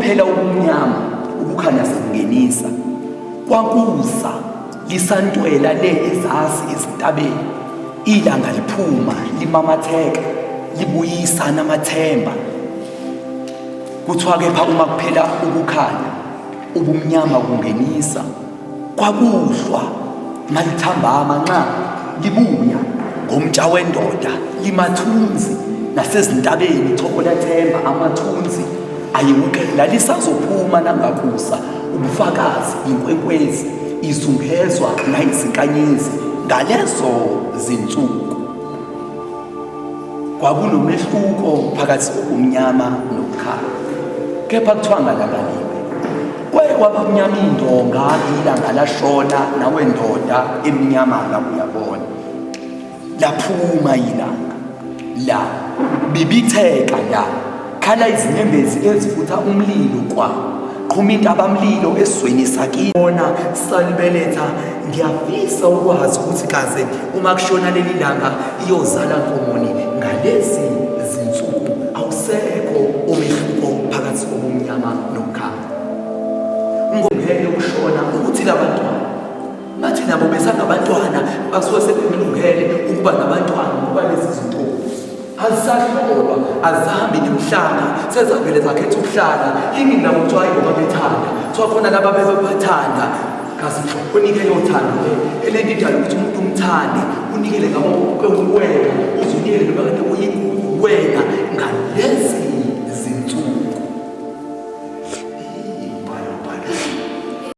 kuphela ubumnyama ukukhanya sekungenisa. Kwakusa lisantwela le ezasi ezintabeni, ilanga liphuma limamatheka libuyisa namathemba. Kuthiwa kepha uma kuphela ukukhanya ubumnyama kungenisa. Kwakuhlwa malithambama nxa libuya ngomtsha wendoda limathunzi, nasezintabeni thoko lathemba amathunzi ayewukela lisazophuma nangakusa ubufakazi inkwenkwezi izungezwa nayizinkanyezi ngalezo zinsuku. Kwakunomehluko phakathi kobumnyama nobukhanya, kepha kuthiwa ngalangalibe kwaye kwabamnyama indonga ilanga lashona, nawe ndoda emnyama la uyabona laphuma ilanga la bibitheka la khala izinyembezi ezifutha umlilo kwa qhuma intabamlilo esizweni sakini. Bona salibeletha ngiyafisa ukwazi ukuthi kaze uma kushona leli langa iyozala nkomoni ngalezi zinsuku awusekho umehluko phakathi kobumnyama nobukhanya. Ngomhele ukushona ukuthi labantwana bathi nabo besangabantwana basuke sebelungele ukuba nabantwana ngoba lezi zinto azisahlolwa azihambi nemhlanga sezavele zakhetha ukuhlala. Yini nabo kuthiwa ngoba bethanda kuthiwa khona laba bebathanda kazi unikele uthando elento idala ukuthi umuntu umthande unikele ngabo kwewena uzunikele noma kade uyiwena